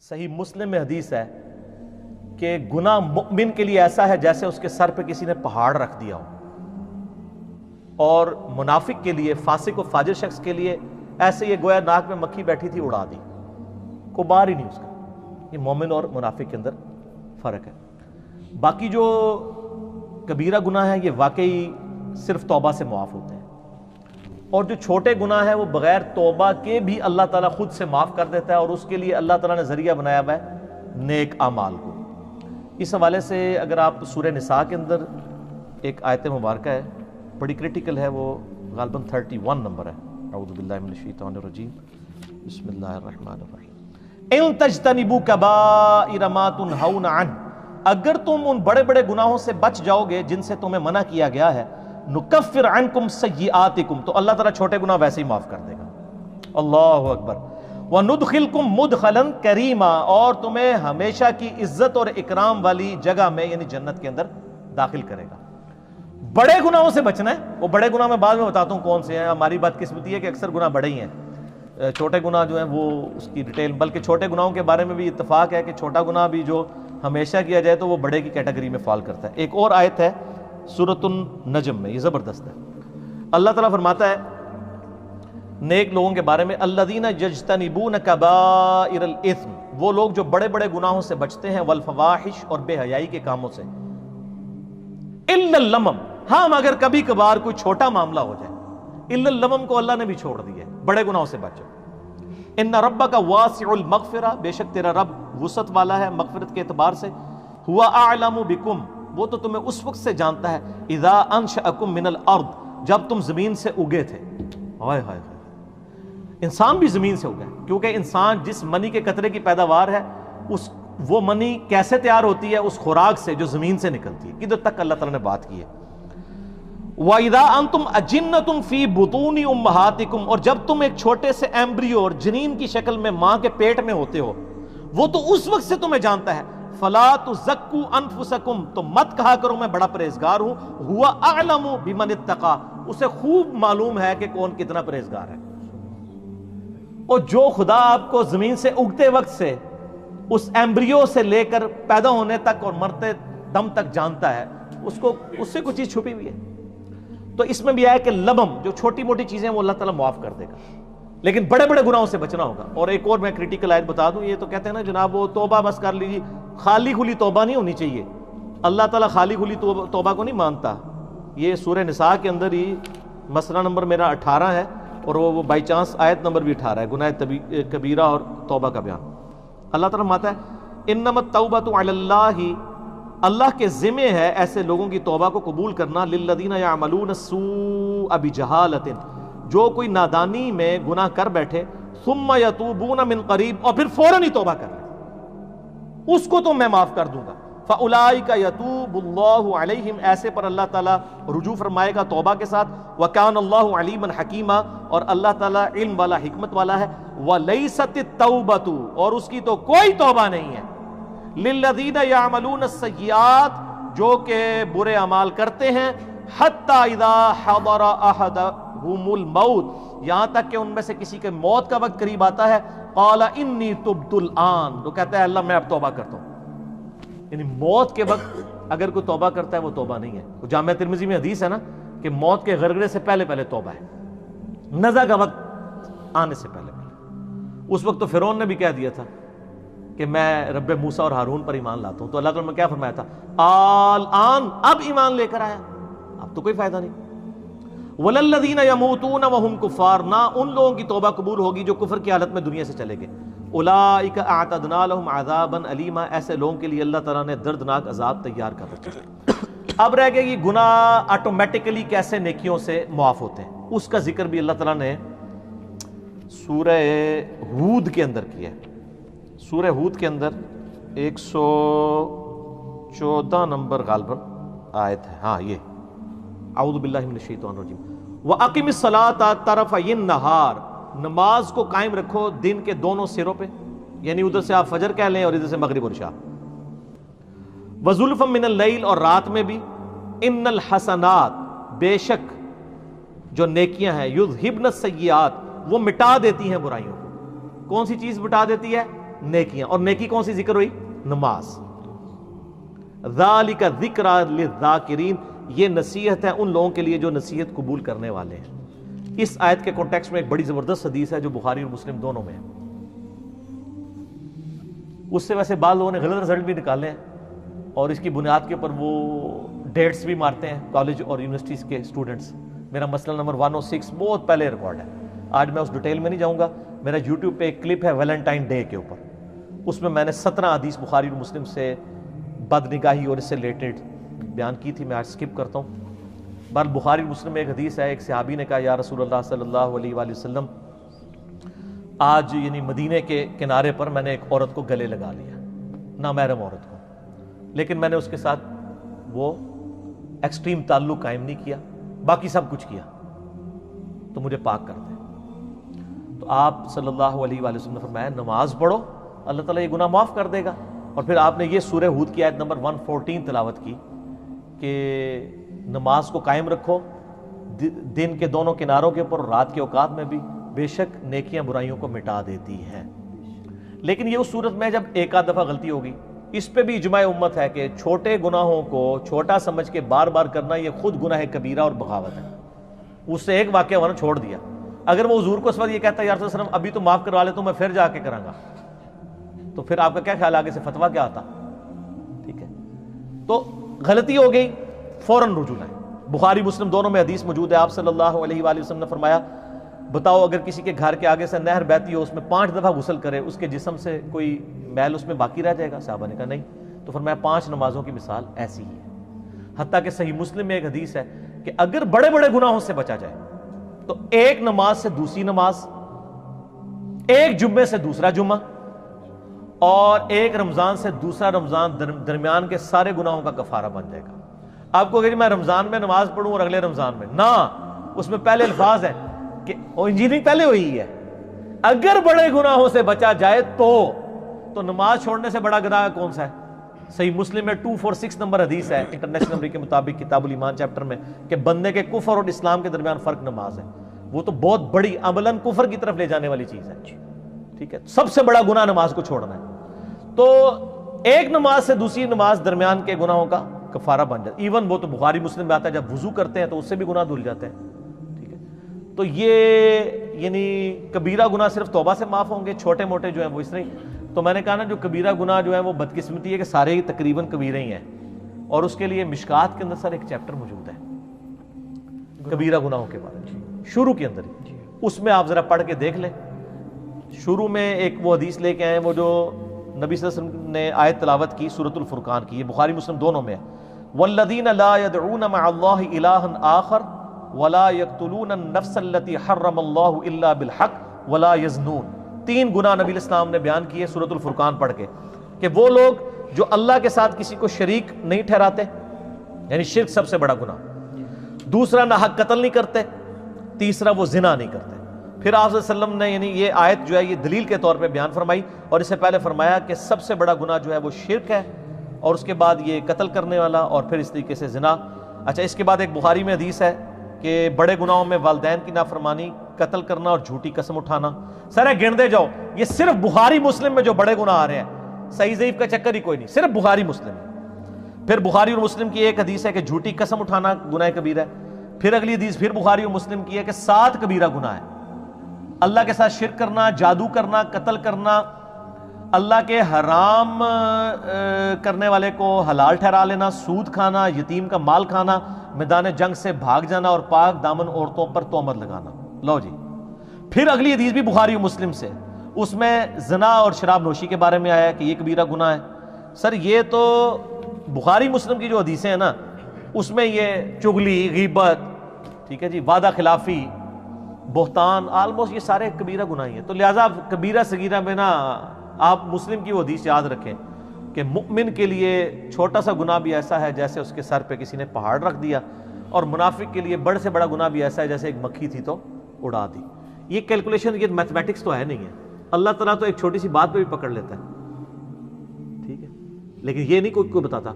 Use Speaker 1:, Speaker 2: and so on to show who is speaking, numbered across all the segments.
Speaker 1: صحیح مسلم میں حدیث ہے کہ گناہ مؤمن کے لیے ایسا ہے جیسے اس کے سر پہ کسی نے پہاڑ رکھ دیا ہو، اور منافق کے لیے، فاسق و فاجر شخص کے لیے ایسے یہ گویا ناک میں مکھی بیٹھی تھی اڑا دی، کوئی بار ہی نہیں اس کا۔ یہ مومن اور منافق کے اندر فرق ہے۔ باقی جو کبیرہ گناہ ہیں یہ واقعی صرف توبہ سے معاف ہوتے ہیں، اور جو چھوٹے گناہ ہیں وہ بغیر توبہ کے بھی اللہ تعالیٰ خود سے معاف کر دیتا ہے، اور اس کے لیے اللہ تعالیٰ نے ذریعہ بنایا ہوا ہے نیک اعمال کو۔ اس حوالے سے اگر آپ سورہ نساء کے اندر ایک آیت مبارکہ ہے، بڑی کریٹیکل ہے، وہ غالباً 31 نمبر ہے۔ اعوذ باللہ من الشیطان الرجیم، بسم اللہ الرحمن الرحیم۔ ان تجتنبوا کبائر ما تنہون عنہ، اگر تم ان بڑے بڑے گناہوں سے بچ جاؤ گے جن سے تمہیں منع کیا گیا ہے، نکفر عنکم سیئاتکم، تو اللہ تعالیٰ چھوٹے گناہ ویسے ہی معاف کر دے گا۔ اللہ اکبر۔ وندخلکم مدخلا کریما، اور تمہیں ہمیشہ کی عزت اور اکرام والی جگہ میں یعنی جنت کے اندر داخل کرے گا۔ بڑے گناہوں سے بچنا ہے، وہ بڑے گناہ میں بعد میں بتاتا ہوں کون سے ہیں۔ ہماری بدقسمتی ہے کہ اکثر گناہ بڑے ہی ہیں، چھوٹے گناہ جو ہیں وہ اس کی ڈیٹیل، بلکہ چھوٹے گناہوں کے بارے میں بھی اتفاق ہے کہ چھوٹا گناہ بھی جو ہمیشہ کیا جائے تو وہ بڑے کی کیٹیگری میں فال کرتا ہے۔ ایک اور آیت ہے سورۃ النجم میں، یہ زبردست ہے۔ اللہ تعالیٰ فرماتا ہے نیک لوگوں کے بارے میں، الذین یجتنبون کبائر الاثم، وہ لوگ جو بڑے بڑے گناہوں سے بچتے ہیں، والفواحش، اور بے حیائی کے کاموں سے، الا اللمم، ہاں مگر کبھی کبھار کوئی چھوٹا معاملہ ہو جائے، الا اللمم کو اللہ نے بھی چھوڑ دیا ہے، بڑے گناہوں سے بچو۔ ان ربک واسع المغفرہ، بے شک تیرا رب وسعت والا ہے مغفرت کے اعتبار سے، ہوا اعلم بکم، وہ تو تمہیں اس وقت سے جانتا ہے، اذا انشأکم من الارض، جب تم زمین سے اگے تھے۔ ہائے ہائے، انسان بھی زمین سے اگا ہے، کیونکہ انسان جس منی کے قطرے کی پیداوار ہے، وہ منی کیسے تیار ہوتی ہے؟ اس خوراک سے جو زمین سے نکلتی ہے۔ کدھر تک اللہ تعالیٰ نے بات کی ہے۔ وَإِذَا أَنْتُمْ أَجِنَّةٌ فِي بُطُونِ أُمَّهَاتِكُمْ، اور جب تم ایک چھوٹے سے ایمبریو اور جنین کی شکل میں ماں کے پیٹ میں ہوتے ہو، وہ تو اس وقت سے تمہیں جانتا ہے۔ فَلَا تُزَكُّوا أَنفُسَكُمْ، تو مت کہا کرو میں بڑا پرہیزگار ہوں، هُوَ أَعْلَمُ بِمَنِ اتَّقَىٰ، اسے خوب معلوم ہے کہ کون کتنا پرہیزگار ہے۔ اور جو خدا آپ کو زمین سے اگتے وقت سے، اس ایمبریو سے لے کر پیدا ہونے تک اور مرتے دم تک جانتا ہے، اس سے کوئی چیز چھپی ہوئی ہے؟ تو اس میں بھی آیا کہ لبم، جو چھوٹی موٹی چیزیں وہ اللہ تعالیٰ معاف کر دے گا، لیکن بڑے بڑے گناہوں سے بچنا ہوگا۔ اور ایک اور میں کریٹیکل آیت بتا دوں، یہ تو کہتے ہیں نا جناب وہ توبہ بس کر لیجیے، خالی کھلی توبہ نہیں ہونی چاہیے، اللہ تعالیٰ خالی کھلی توبہ کو نہیں مانتا۔ یہ سورہ نساء کے اندر ہی مسئلہ نمبر میرا 18 ہے، اور وہ بائی چانس آیت نمبر بھی 18 ہے، گناہ کبیرہ اور توبہ کا بیان۔ اللہ تعالیٰ فرماتا ہے انما التوبۃ علی اللہ، اللہ کے ذمہ ہے ایسے لوگوں کی توبہ کو قبول کرنا، للذین یعملون السوء بجہالۃ، جو کوئی نادانی میں گناہ کر بیٹھے، ثم یتوبون من قریب، اور پھر فوراً ہی توبہ کر لیں، اس کو تو میں معاف کر دوں گا۔ فاولئک یتوب اللہ علیہم، ایسے پر اللہ تعالیٰ رجوع فرمائے گا توبہ کے ساتھ۔ وکان اللہ علیما حکیما، اور اللہ تعالیٰ علم والا حکمت والا ہے۔ ولیست التوبۃ، اور اس کی تو کوئی توبہ نہیں ہے، للذین یعملون السیئات، جو کہ برے اعمال کرتے ہیں، حتی اذا حضر احدهم الموت، یہاں تک کہ ان میں سے کسی کے موت کا وقت قریب آتا ہے، قال انی تبت الآن، تو کہتا ہے اللہ میں اب توبہ کرتا ہوں۔ یعنی موت کے وقت اگر کوئی توبہ کرتا ہے وہ توبہ نہیں ہے۔ جامعہ ترمذی میں حدیث ہے نا کہ موت کے غرغرے سے پہلے پہلے توبہ ہے، نزع کا وقت آنے سے پہلے پہلے۔ اس وقت تو فرعون نے بھی کہہ دیا تھا کہ میں رب موسیٰ اور ہارون پر ایمان لاتا ہوں، تو اللہ تعالیٰ نے کیا فرمایا تھا؟ الآن، اب ایمان لے کر آیا، اب تو کوئی فائدہ نہیں۔ وَلَلَّذِينَ يَمُوتُونَ وَهُمْ كُفَّارٌ، نہ ان لوگوں کی توبہ قبول ہوگی جو کفر کی حالت میں دنیا سے چلے گئے۔ اولئک اعتدنا لهم عذابا الیما، ایسے لوگوں کے لیے اللہ تعالیٰ نے دردناک عذاب تیار کر رکھا ہے۔ اب رہ گیا یہ گناہ آٹومیٹکلی کیسے نیکیوں سے معاف ہوتے ہیں، اس کا ذکر بھی اللہ تعالیٰ نے سورہ ہود کے اندر کیا ہے۔ سورہ ہود کے اندر 114 نمبر غالباً آیت ہے، ہاں یہ، اعوذ باللہ من الشیطان الرجیم، وَأَقِمِ الصَّلَاةَ طَرَفَيِ النَّهَارِ، نماز کو قائم رکھو دن کے دونوں سروں پہ، یعنی ادھر سے آپ فجر کہہ لیں اور ادھر سے مغرب اور عشاء۔ وَزُلْفًا مِّنَ اللَّيْلِ، اور رات میں بھی۔ اِنَّ الْحَسَنَاتِ، بے شک جو نیکیاں ہیں، یُذْہِبْنَ السَّیِّئَاتِ، وہ مٹا دیتی ہیں برائیوں کو۔ کون سی چیز مٹا دیتی ہے؟ نیکیاں. اور نیکی کون سی ذکر ہوئی؟ نماز. ذالک ذکریٰ للذاکرین، یہ نصیحت ہے ان لوگوں کے لیے جو نصیحت قبول کرنے والے ہیں. اس آیت کے کانٹیکسٹ میں ایک بڑی زبردست حدیث ہے جو بخاری اور مسلم دونوں میں ہے. اس سے ویسے بعض لوگوں نے غلط رزلٹ بھی نکالے ہیں اور اس کی بنیاد کے اوپر وہ ڈیٹس بھی مارتے ہیں کالج اور یونیورسٹیز کے اسٹوڈنٹس. میرا مسئلہ نمبر 106 بہت پہلے ریکارڈ ہے، آج میں اس ڈیٹیل میں نہیں جاؤں گا. میرا یوٹیوب پہ ایک کلپ ہے ویلنٹائن ڈے کے اوپر، اس میں میں نے 17 حدیث بخاری اور مسلم سے بد نگاہی اور اس سے ریلیٹڈ بیان کی تھی. میں آج سکپ کرتا ہوں. بہرحال بخاری مسلم میں ایک حدیث ہے، ایک صحابی نے کہا یا رسول اللہ صلی اللہ علیہ وآلہ وسلم، آج یعنی مدینے کے کنارے پر میں نے ایک عورت کو گلے لگا لیا، نامحرم عورت کو، لیکن میں نے اس کے ساتھ وہ ایکسٹریم تعلق قائم نہیں کیا، باقی سب کچھ کیا، تو مجھے پاک کر دے. تو آپ صلی اللہ علیہ وآلہ وسلم نے فرمایا نماز پڑھو، اللہ تعالیٰ یہ گناہ معاف کر دے گا. اور پھر آپ نے یہ سورہ ہود کی آیت نمبر 114 تلاوت کی کہ نماز کو قائم رکھو دن کے دونوں کناروں کے اوپر اور رات کے اوقات میں بھی، بے شک نیکیاں برائیوں کو مٹا دیتی ہیں. لیکن یہ اس صورت میں جب ایک آدھ دفعہ غلطی ہوگی. اس پہ بھی اجماع امت ہے کہ چھوٹے گناہوں کو چھوٹا سمجھ کے بار بار کرنا یہ خود گناہ کبیرہ اور بغاوت ہے. اس سے ایک واقعہ ورنہ چھوڑ دیا. اگر وہ حضور کو اس وقت یہ کہتا ہے یا رسول اللہ علیہ وسلم ابھی تو معاف کروا لے تو میں پھر جا کے کراں گا، تو پھر آپ کا کیا خیال آگے سے فتویٰ کیا آتا؟ ٹھیک ہے، تو غلطی ہو گئی فوراً رجوع لائیں. بخاری مسلم دونوں میں حدیث موجود ہے. آپ صلی اللہ علیہ وآلہ وسلم نے فرمایا بتاؤ اگر کسی کے گھر کے آگے سے نہر بہتی ہو اس میں 5 دفعہ غسل کرے اس کے جسم سے کوئی میل اس میں باقی رہ جائے گا؟ صحابہ نے کہا نہیں. تو فرمایا 5 نمازوں کی مثال ایسی ہی ہے. حتیٰ کہ صحیح مسلم میں ایک حدیث ہے کہ اگر بڑے بڑے گناہوں سے بچا جائے تو ایک نماز سے دوسری نماز، ایک جمعے سے دوسرا جمعہ، اور ایک رمضان سے دوسرا رمضان درمیان کے سارے گناہوں کا کفارہ بن جائے گا. آپ کو کہ میں رمضان میں نماز پڑھوں اور اگلے رمضان میں نہ، اس میں پہلے الفاظ ہے کہ انجینئرنگ پہلے ہوئی ہے. اگر بڑے گناہوں سے بچا جائے تو نماز چھوڑنے سے بڑا گناہ کون سا ہے؟ صحیح مسلم میں 246 نمبر حدیث ہے انٹرنیشنل نمبر کے مطابق کتاب الایمان چیپٹر میں کہ بندے کے کفر اور اسلام کے درمیان فرق نماز ہے. وہ تو بہت بڑی عملاً کفر کی طرف لے جانے والی چیز ہے. ٹھیک ہے، سب سے بڑا گناہ نماز کو چھوڑنا ہے. تو ایک نماز سے دوسری نماز درمیان کے گناہوں کا کفارہ بن جاتا ہے. ایون وہ تو بخاری مسلم میں آتا ہے جب وضو کرتے ہیں تو اس سے بھی گناہ دھل جاتے ہیں. ٹھیک ہے، تو یہ یعنی کبیرہ گناہ صرف توبہ سے معاف ہوں گے، چھوٹے موٹے جو ہیں وہ اس طرح. تو میں نے کہا نا جو کبیرہ گناہ جو ہے وہ بدقسمتی ہے کہ سارے ہی تقریباً کبیرہ ہی ہیں، اور اس کے لیے مشکات کے اندر سر ایک چیپٹر موجود ہے کبیرہ گناہوں کے بارے میں، شروع کے اندر ہی. اس میں آپ ذرا پڑھ کے دیکھ لیں. شروع میں ایک وہ حدیث لے کے آئے وہ جو نبی صلی اللہ علیہ وسلم نے آیت تلاوت کی سورۃ الفرقان کی، یہ بخاری مسلم دونوں میں ہے. والذین لا يدعون مع اللہ الہا آخر ولا يقتلون النفس التي حرم اللہ الا بالحق ولا يزنون. 3 گناہ نبی الاسلام نے بیان کیے سورۃ الفرقان پڑھ کے کہ وہ لوگ جو اللہ کے ساتھ کسی کو شریک نہیں ٹھہراتے، یعنی شرک سب سے بڑا گناہ. دوسرا نہ حق قتل نہیں کرتے. تیسرا وہ زنا نہیں کرتے. پھر آپ صلی اللہ علیہ وسلم نے یعنی یہ آیت جو ہے یہ دلیل کے طور پہ بیان فرمائی، اور اس سے پہلے فرمایا کہ سب سے بڑا گناہ جو ہے وہ شرک ہے، اور اس کے بعد یہ قتل کرنے والا، اور پھر اس طریقے سے زنا. اچھا، اس کے بعد ایک بخاری میں حدیث ہے کہ بڑے گناہوں میں والدین کی نافرمانی، قتل کرنا اور جھوٹی قسم اٹھانا. سر گنتے جاؤ، یہ صرف بخاری مسلم میں جو بڑے گناہ آ رہے ہیں، صحیح ضعیف کا چکر ہی کوئی نہیں، صرف بخاری مسلم میں. پھر بخاری اور مسلم کی ایک حدیث ہے کہ جھوٹی قسم اٹھانا گناہ کبیرہ ہے. پھر اگلی حدیث پھر بخاری اور مسلم کی ہے کہ 7 کبیرہ گناہ ہے. اللہ کے ساتھ شرک کرنا، جادو کرنا، قتل کرنا، اللہ کے حرام کرنے والے کو حلال ٹھہرا لینا، سود کھانا، یتیم کا مال کھانا، میدان جنگ سے بھاگ جانا، اور پاک دامن عورتوں پر تہمت لگانا. لو جی، پھر اگلی حدیث بھی بخاری و مسلم سے، اس میں زنا اور شراب نوشی کے بارے میں آیا کہ یہ کبیرہ گناہ ہے. سر یہ تو بخاری مسلم کی جو حدیثیں ہیں نا، اس میں یہ چغلی، غیبت، ٹھیک ہے جی، وعدہ خلافی، بہتان، آلموسٹ یہ سارے کبیرہ گناہ ہیں. تو لہٰذا کبیرہ صغیرہ میں نا آپ مسلم کی وہ حدیث یاد رکھیں کہ مؤمن کے لیے چھوٹا سا گناہ بھی ایسا ہے جیسے اس کے سر پہ کسی نے پہاڑ رکھ دیا، اور منافق کے لیے بڑے سے بڑا گناہ بھی ایسا ہے جیسے ایک مکھی تھی تو اڑا دی. یہ کیلکولیشن، یہ میتھمیٹکس تو ہے نہیں ہے. اللہ تعالیٰ تو ایک چھوٹی سی بات پہ بھی پکڑ لیتا ہے، ٹھیک ہے، لیکن یہ نہیں کوئی بتاتا.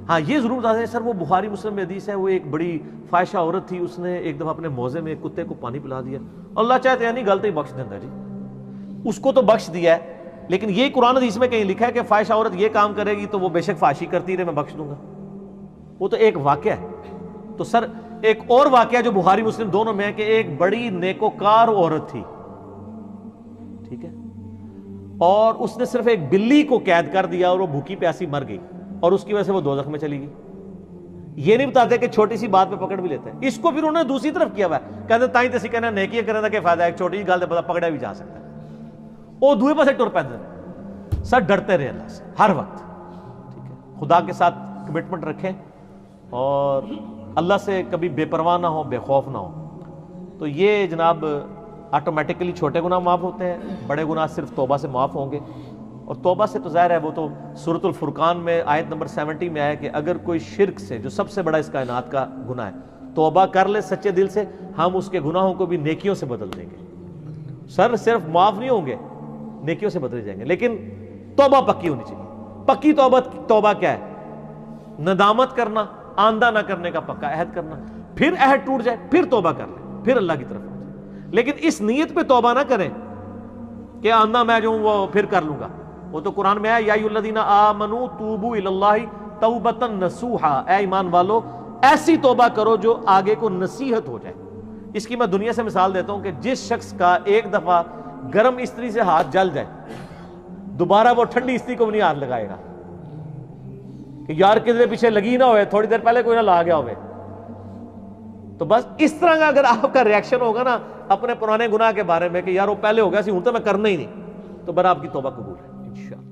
Speaker 1: ہاں یہ ضرور بتاتے ہیں سر وہ بخاری مسلم میں حدیث ہے، وہ ایک بڑی فاحشہ عورت تھی، اس نے ایک دفعہ اپنے موزے میں ایک کتے کو پانی پلا دیا. اللہ چاہتے ہیں نہیں غلطی بخش دیتا ہے جی، اس کو تو بخش دیا ہے، لیکن یہ قرآن حدیث میں کہیں لکھا ہے کہ فاحشہ عورت یہ کام کرے گی تو وہ بے شک فحاشی کرتی رہے میں بخش دوں گا؟ وہ تو ایک واقعہ ہے. تو سر ایک اور واقعہ جو بخاری مسلم دونوں میں ہے کہ ایک بڑی نیکوکار عورت تھی، ٹھیک ہے، اور اس نے صرف ایک بلی کو قید کر دیا اور وہ بھوکی پیاسی مر گئی، اور اس کی وجہ سے وہ دوزخ میں چلی گئی. یہ نہیں بتاتے کہ چھوٹی سی بات پہ پکڑ بھی لیتے ہیں. اس کو پھر انہوں نے دوسری طرف کیا ہوا ہے، کہتے تائیں تسی کہنا نیکیاں کرنے کا کیا فائدہ ہے، ایک چھوٹی سی گل تے پکڑا بھی جا سکتا ہے. وہ دوسرے پاسے ٹر پیندے. سر ڈرتے رہے اللہ سے ہر وقت، ٹھیک ہے، خدا کے ساتھ کمٹمنٹ رکھیں اور اللہ سے کبھی بے پرواہ نہ ہو، بے خوف نہ ہو. تو یہ جناب آٹومیٹکلی چھوٹے گناہ معاف ہوتے ہیں، بڑے گناہ صرف توبہ سے معاف ہوں گے. اور توبہ سے تو ظاہر ہے وہ تو سورۃ الفرقان میں آیت نمبر 70 میں آیا کہ اگر کوئی شرک سے، جو سب سے بڑا اس کائنات کا گناہ ہے، توبہ کر لے سچے دل سے، ہم اس کے گناہوں کو بھی نیکیوں سے بدل دیں گے. سر صرف معاف نہیں ہوں گے، نیکیوں سے بدلے جائیں گے. لیکن توبہ پکی ہونی چاہیے. پکی توبہ کیا ہے؟ ندامت کرنا، آندہ نہ کرنے کا پکا عہد کرنا، پھر عہد ٹوٹ جائے پھر توبہ کر لیں، پھر اللہ کی طرف آ جائے. لیکن اس نیت پہ توبہ نہ کریں کہ آندہ میں جو ہوں وہ پھر کر لوں گا. وہ تو قرآن میں ہے یا ایھا الذین آمنوا توبوا الی اللہ توبۃ نصوحا، اے ایمان والو ایسی توبہ کرو جو آگے کو نصیحت ہو جائے. اس کی میں دنیا سے مثال دیتا ہوں کہ جس شخص کا ایک دفعہ گرم استری سے ہاتھ جل جائے، دوبارہ وہ ٹھنڈی استری کو بھی نہیں ہاتھ لگائے گا کہ یار کدھر پیچھے لگی نہ ہوئے، تھوڑی دیر پہلے کوئی نہ لا گیا ہوئے. تو بس اس طرح کا اگر آپ کا ریاکشن ہوگا نا اپنے پرانے گناہ کے بارے میں کہ یار وہ پہلے ہو گیا سی ہوں تو میں کرنا ہی نہیں، تو بر آپ کی توبہ قبول ہے انشاءاللہ.